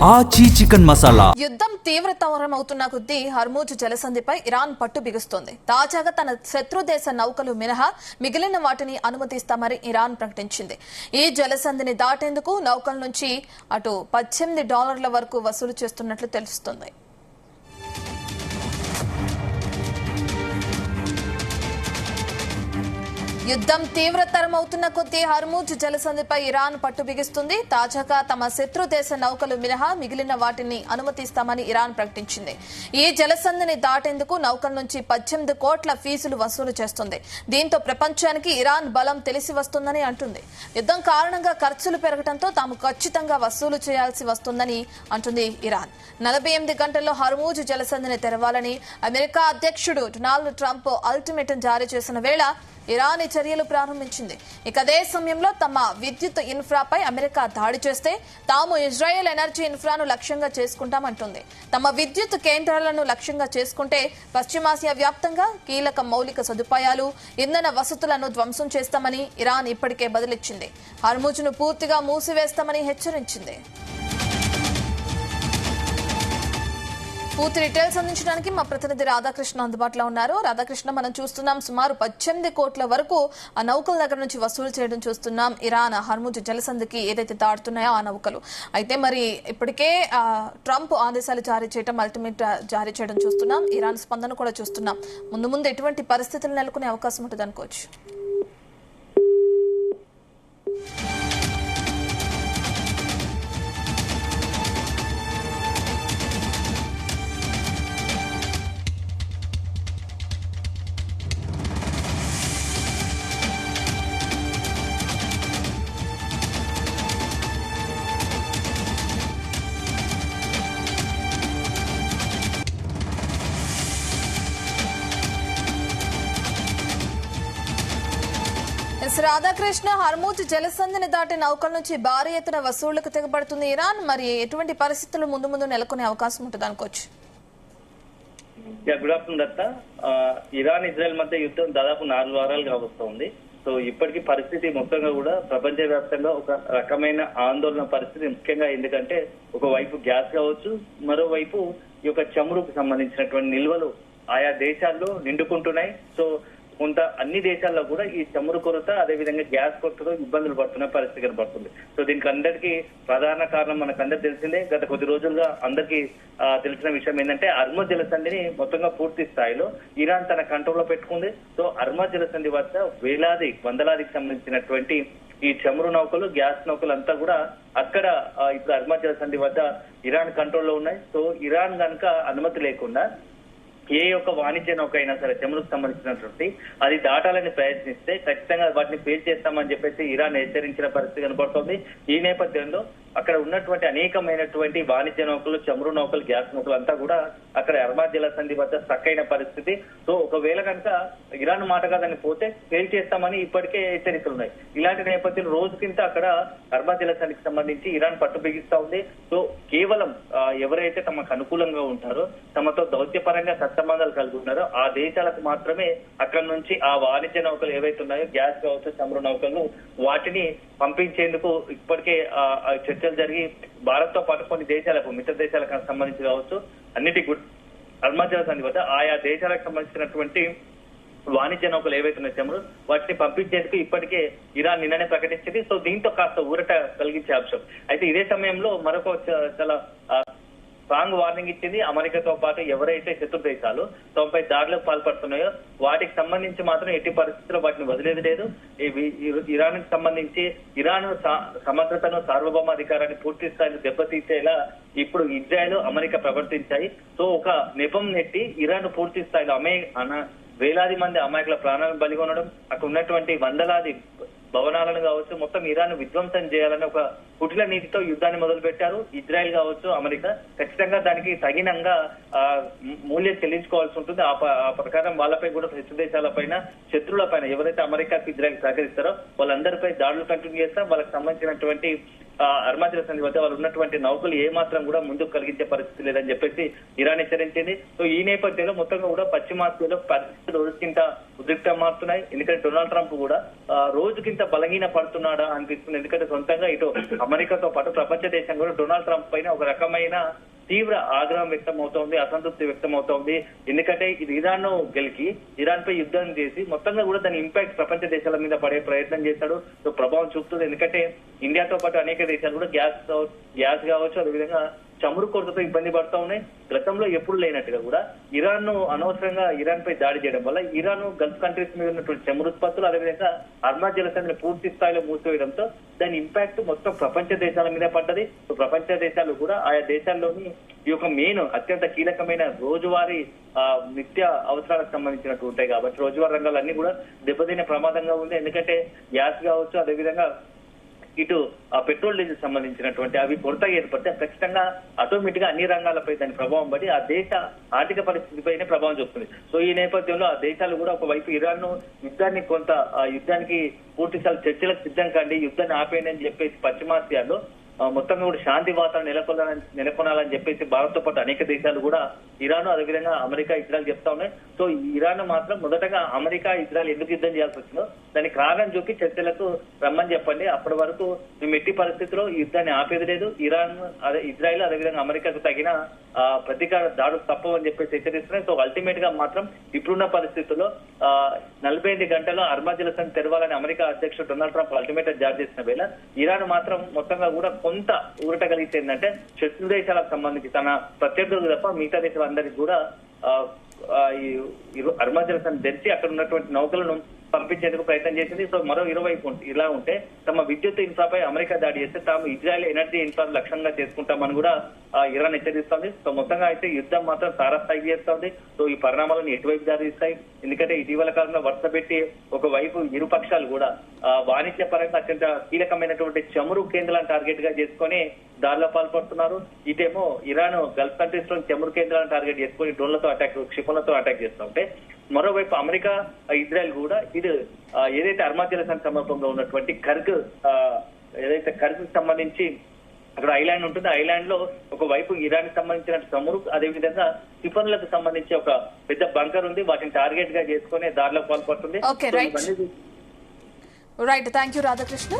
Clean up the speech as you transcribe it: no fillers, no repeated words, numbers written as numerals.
ఆచి చికెన్ మసాలా. యుద్ధం తీవ్రతరమవుతున్న కొద్దీ హర్మూజ్ జలసంధిపై ఇరాన్ పట్టు బిగుస్తోంది. తాజాగా తన శత్రు దేశ నౌకలు మినహా మిగిలిన వాటిని అనుమతిస్తామని ఇరాన్ ప్రకటించింది. ఈ జలసంధిని దాటేందుకు నౌకల నుంచి అటు $18 వరకు వసూలు చేస్తున్నట్లు తెలుస్తోంది. యుద్ధం తీవ్రతరమవుతున్న కొద్దీ హర్మూజ్ జలసంధిపై ఇరాన్ పట్టు బిగిస్తుంది. తాజాగా తమ శత్రు దేశ నౌకలు మినహా మిగిలిన వాటిని అనుమతిస్తామని ఇరాన్ ప్రకటించింది. ఈ జలసంధిని దాటేందుకు నౌకల నుంచి 18 కోట్ల ఫీజులు వసూలు చేస్తుంది. దీంతో ప్రపంచానికి ఇరాన్ బలం తెలిసి వస్తుందని అంటుంది. యుద్ధం కారణంగా ఖర్చులు పెరగడంతో తాము ఖచ్చితంగా వసూలు చేయాల్సి వస్తుందని అంటుంది ఇరాన్. 48 గంటల్లో హర్మూజ్ జలసంధిని తెరవాలని అమెరికా అధ్యక్షుడు డొనాల్డ్ ట్రంప్ అల్టిమేటం జారీ చేసిన వేళ ఇరాన్ ఈ చర్యలు ప్రారంభించింది. ఇక అదే సమయంలో తమ విద్యుత్ ఇన్ఫ్రాపై అమెరికా దాడి చేస్తే తాము ఇజ్రాయెల్ ఎనర్జీ ఇన్ఫ్రాను లక్ష్యంగా చేసుకుంటామంటుంది. తమ విద్యుత్ కేంద్రాలను లక్ష్యంగా చేసుకుంటే పశ్చిమాసియా వ్యాప్తంగా కీలక మౌలిక సదుపాయాలు, ఇంధన వసతులను ధ్వంసం చేస్తామని ఇరాన్ ఇప్పటికే బదులిచ్చింది. హర్మూజ్ను పూర్తిగా మూసివేస్తామని హెచ్చరించింది. పూర్తి డీటెయిల్స్ అందించడానికి మా ప్రతినిధి రాధాకృష్ణ అందుబాటులో ఉన్నారు. రాధాకృష్ణ, మనం చూస్తున్నాం సుమారు 18 కోట్ల వరకు ఆ నౌకల దగ్గర నుంచి వసూలు చేయడం చూస్తున్నాం. ఇరాన్ హర్మూజ్ జలసంధికి ఏదైతే దాడుతున్నాయో ఆ నౌకలు అయితే మరి ఇప్పటికే ట్రంప్ ఆదేశాలు జారీ చేయడం, అల్టిమేట్ జారీ చేయడం చూస్తున్నాం. ఇరాన్ స్పందన కూడా చూస్తున్నాం. ముందు ముందు ఎటువంటి పరిస్థితులు నెలకొనే అవకాశం ఉంటుంది అనుకోవచ్చు? రాధాకృష్ణ, హర్మూజ్ జలసంధిని దాటి నౌకల నుంచి భారీ ఎత్తున వసూళ్లకు తెగబడుతుంది ఇరాన్. మరి ఎటువంటి పరిస్థితులు ముందు ముందు నెలకొనే అవకాశం ఉంటుంది అనుకోవచ్చు? గుడ్ ఆఫ్టర్నూన్ దత్త. ఇరాన్ ఇజ్రాయెల్ మధ్య యుద్ధం దాదాపు 4 వారాలుగా వస్తోంది. సో ఇప్పటికీ పరిస్థితి మొత్తంగా కూడా ప్రపంచ వ్యాప్తంగా ఒక రకమైన ఆందోళన పరిస్థితి, ముఖ్యంగా ఎందుకంటే ఒకవైపు గ్యాస్ కావచ్చు, మరోవైపు ఈ యొక్క చమురుకు సంబంధించినటువంటి నిల్వలు ఆయా దేశాల్లో నిండుకుంటున్నాయి. సో కొంత అన్ని దేశాల్లో కూడా ఈ చమురు కొరత, అదేవిధంగా గ్యాస్ కొరతతో ఇబ్బందులు పడుతున్న పరిస్థితి కనబడుతుంది. సో దీనికి అందరికీ ప్రధాన కారణం మనకందరికి తెలిసిందే. గత కొద్ది రోజులుగా అందరికీ తెలిసిన విషయం ఏంటంటే హర్మూజ్ జలసంధిని మొత్తంగా పూర్తి స్థాయిలో ఇరాన్ తన కంట్రోల్లో పెట్టుకుంది. సో హర్మూజ్ జలసంధి వద్ద వందలాదికి సంబంధించినటువంటి ఈ చమురు నౌకలు, గ్యాస్ నౌకలు అంతా కూడా అక్కడ ఇప్పుడు హర్మూజ్ జలసంధి వద్ద ఇరాన్ కంట్రోల్లో ఉన్నాయి. సో ఇరాన్ కనుక అనుమతి లేకుండా ఏ యొక్క వాణిజ్య నౌక అయినా సరే చమురుకు సంబంధించినటువంటి అది దాటాలని ప్రయత్నిస్తే ఖచ్చితంగా వాటిని ఫేస్ చేస్తామని చెప్పేసి ఇరాన్ హెచ్చరించిన పరిస్థితి కనబడుతోంది. ఈ నేపథ్యంలో అక్కడ ఉన్నటువంటి అనేకమైనటువంటి వాణిజ్య నౌకలు, చమురు నౌకలు, గ్యాస్ నౌకలు అంతా కూడా అక్కడ హర్మూజ్ జలసంధి వద్ద స్టక్ అయిన పరిస్థితి. సో ఒకవేళ కనుక ఇరాన్ మాట కాదని పోతే ఫెయిల్ చేస్తామని ఇప్పటికే హెచ్చరికలు ఉన్నాయి. ఇలాంటి నేపథ్యంలో రోజుకింత అక్కడ హర్మూజ్ జలసంధికి సంబంధించి ఇరాన్ పట్టు బిగిస్తా ఉంది. సో కేవలం ఎవరైతే తమకు అనుకూలంగా ఉంటారో, తమతో దౌత్యపరంగా సత్సంబంధాలు కలిగి ఉన్నారో ఆ దేశాలకు మాత్రమే అక్కడ నుంచి ఆ వాణిజ్య నౌకలు ఏవైతే ఉన్నాయో, గ్యాస్ కావచ్చు, చమురు నౌకలు, వాటిని పంపించేందుకు ఇప్పటికే చర్చలు జరిగి భారత్ తో పాటు కొన్ని దేశాలకు, మిత్ర దేశాలకు సంబంధించి కావచ్చు, అన్నిటికీ హర్మూజ్ జలసంధి వద్ద ఆయా దేశాలకు సంబంధించినటువంటి వాణిజ్య నౌకలు ఏవైతే ఉన్నాయో చమురు, వాటిని పంపించేందుకు ఇప్పటికే ఇరాన్ నిన్ననే ప్రకటించింది. సో దీంతో కాస్త ఊరట కలిగించే అంశం. అయితే ఇదే సమయంలో మరొక చాలా స్ట్రాంగ్ వార్నింగ్ ఇచ్చింది. అమెరికాతో పాటు ఎవరైతే శత్రు దేశాలు తమపై దాడులకు పాల్పడుతున్నాయో వాటికి సంబంధించి మాత్రం ఎట్టి పరిస్థితుల్లో వాటిని వదిలేది లేదు. ఇరాన్ కి సంబంధించి ఇరాన్ సమగ్రతను, సార్వభౌమ అధికారాన్ని పూర్తి స్థాయిలో దెబ్బతీసేలా ఇప్పుడు ఇజ్రాయెల్, అమెరికా ప్రవర్తించాయి. సో ఒక నెపం నెట్టి ఇరాన్ పూర్తి స్థాయిలో వేలాది మంది అమాయకుల ప్రాణాలను బలి కొనడం, అక్కడ ఉన్నటువంటి వందలాది భవనాలను కావచ్చు, మొత్తం ఇరాన్ విధ్వంసం చేయాలని ఒక కుటిల నీతితో యుద్ధాన్ని మొదలు పెట్టారు. ఇజ్రాయెల్ కావచ్చు, అమెరికా ఖచ్చితంగా దానికి తగినంగా మూల్యం చెల్లించుకోవాల్సి ఉంటుంది. ఆ ప్రకారం వాళ్ళపై కూడా శత్రు దేశాలపైన, శత్రువుల పైన ఎవరైతే అమెరికాకి, ఇజ్రాయెల్ సహకరిస్తారో వాళ్ళందరిపై దాడులు కంటిన్యూ చేస్తాం. వాళ్ళకి సంబంధించినటువంటి అరుణాచల్ సంధి వద్ద వాళ్ళు ఉన్నటువంటి నౌకలు ఏ మాత్రం కూడా ముందుకు కలిగించే పరిస్థితి లేదని చెప్పేసి ఇరాన్ హెచ్చరించింది. సో ఈ నేపథ్యంలో మొత్తంగా కూడా పశ్చిమాసియాలో పరిస్థితులు రోజుకింత ఉద్రిక్తం మారుతున్నాయి. ఎందుకంటే డొనాల్డ్ ట్రంప్ కూడా రోజుకింత బలహీన పడుతున్నాడా అనిపిస్తుంది. ఎందుకంటే సొంతంగా ఇటు అమెరికాతో పాటు ప్రపంచ దేశం కూడా డొనాల్డ్ ట్రంప్ పైన ఒక రకమైన తీవ్ర ఆగ్రహం వ్యక్తం అవుతోంది, అసంతృప్తి వ్యక్తం అవుతోంది. ఎందుకంటే ఇది ఇరాన్ ను గెలికి ఇరాన్ పై యుద్ధం చేసి మొత్తంగా కూడా దాని ఇంపాక్ట్ ప్రపంచ దేశాల మీద పడే ప్రయత్నం చేశాడు. సో ప్రభావం చూపుతుంది. ఎందుకంటే ఇండియాతో పాటు అనేక దేశాలు కూడా గ్యాస్ కావచ్చు, అదేవిధంగా చమురు కొరతతో ఇబ్బంది పడుతూ ఉన్నాయి. గతంలో ఎప్పుడు లేనట్టుగా కూడా ఇరాన్ ను అనవసరంగా ఇరాన్ పై దాడి చేయడం వల్ల ఇరాన్ గల్ఫ్ కంట్రీస్ మీద ఉన్నటువంటి చమురు ఉత్పత్తులు, అదేవిధంగా అరుణాచల్ జలసంధిని పూర్తి స్థాయిలో మూసివేయడంతో దాని ఇంపాక్ట్ మొత్తం ప్రపంచ దేశాల మీద పడ్డది. ప్రపంచ దేశాలు కూడా ఆయా దేశాల్లోని ఈ యొక్క మెయిన్ అత్యంత కీలకమైన రోజువారీ నిత్య అవసరాలకు సంబంధించినట్టు ఉంటాయి కాబట్టి రోజువారీ రంగాలన్నీ కూడా దెబ్బతినే ప్రమాదంగా ఉంది. ఎందుకంటే గ్యాస్ కావచ్చు, అదేవిధంగా ఇటు పెట్రోల్ డీజిల్ సంబంధించినటువంటి అవి కొరత ఏర్పడితే ఖచ్చితంగా ఆటోమేటిక్ గా అన్ని రంగాలపై దాని ప్రభావం పడి ఆ దేశ ఆర్థిక పరిస్థితిపైనే ప్రభావం చూపుతుంది. సో ఈ నేపథ్యంలో ఆ దేశాలు కూడా ఒకవైపు ఇరాన్ యుద్ధాన్ని యుద్ధానికి పూర్తి స్థాయి చర్చలకు సిద్ధం కండి, యుద్ధాన్ని ఆపేయండి అని చెప్పేసి పశ్చిమాసియాలో మొత్తంగా కూడా శాంతి వాతావరణం నెలకొనాలని చెప్పేసి భారత్ తో పాటు అనేక దేశాలు కూడా ఇరాన్, అదేవిధంగా అమెరికా, ఇజ్రాయెల్ చెప్తా ఉన్నాయి. సో ఇరాన్ మాత్రం మొదటగా అమెరికా, ఇజ్రాయెల్ ఎందుకు యుద్ధం చేయాల్సి వచ్చిందో దానికి కారణం చూపి చర్చలకు రమ్మని చెప్పండి. అప్పటి వరకు మేము ఎట్టి పరిస్థితుల్లో ఈ యుద్ధాన్ని ఆపేది లేదు. ఇరాన్, ఇజ్రాయెల్, అదేవిధంగా అమెరికాకు తగిన ప్రతీకార దాడులు తప్పవని చెప్పేసి హెచ్చరిస్తున్నాయి. సో అల్టిమేట్ గా మాత్రం ఇప్పుడున్న పరిస్థితుల్లో 48 గంటల్లో అరుణాచల్ జలసంధి తెరవాలని అమెరికా అధ్యక్షుడు డొనాల్డ్ ట్రంప్ అల్టిమేట్ జారీ చేసిన వేళ ఇరాన్ మాత్రం మొత్తంగా కూడా కొంత ఊరట కలిగితే ఏంటంటే శత్రు దేశాలకు సంబంధించి తన ప్రత్యర్థులకు తప్ప మిగతా దేశాలందరికీ కూడా అరుణాచల్ జలసంధి తెరిచి అక్కడ ఉన్నటువంటి నౌకలను పంపించేందుకు ప్రయత్నం చేసింది. సో మరో ఇరువైపు ఇలా ఉంటే తమ విద్యుత్ ఇన్ఫ్రాపై అమెరికా దాడి చేస్తే తాము ఇజ్రాయెల్ ఎనర్జీ ఇన్ఫ్రా లక్ష్యంగా చేసుకుంటామని కూడా ఇరాన్ హెచ్చరిస్తోంది. సో మొత్తంగా అయితే యుద్ధం మాత్రం తారాస్థాయికి చేస్తోంది. సో ఈ పరిణామాలను ఎటువైపు దారిస్తాయి? ఎందుకంటే ఇటీవల కాలంలో వరుస పెట్టి ఒకవైపు ఇరు పక్షాలు కూడా వాణిజ్య పరంగా అత్యంత కీలకమైనటువంటి చమురు కేంద్రాలను టార్గెట్ గా చేసుకొని దారిలో పాల్పడుతున్నారు. ఇటేమో ఇరాన్ గల్ఫ్ కంట్రీస్ లో చమురు కేంద్రాలను టార్గెట్ చేసుకొని డ్రోన్లతో అటాక్, క్షిపణులతో అటాక్ చేస్తూ ఉంటే మరోవైపు అమెరికా, ఇజ్రాయెల్ కూడా ఇది ఏదైతే అరుణాచల్ జలసంధి సమీపంలో ఉన్నటువంటి కర్గ్ సంబంధించి అక్కడ ఐలాండ్ ఉంటుంది. ఐలాండ్ లో ఒకవైపు ఇరాన్ కి సంబంధించిన చమురు, అదేవిధంగా క్షిపణులకు సంబంధించి ఒక పెద్ద బంకర్ ఉంది. వాటిని టార్గెట్ గా చేసుకుని దారిలో పాల్పడుతుంది. Right, thank you Radhakrishna.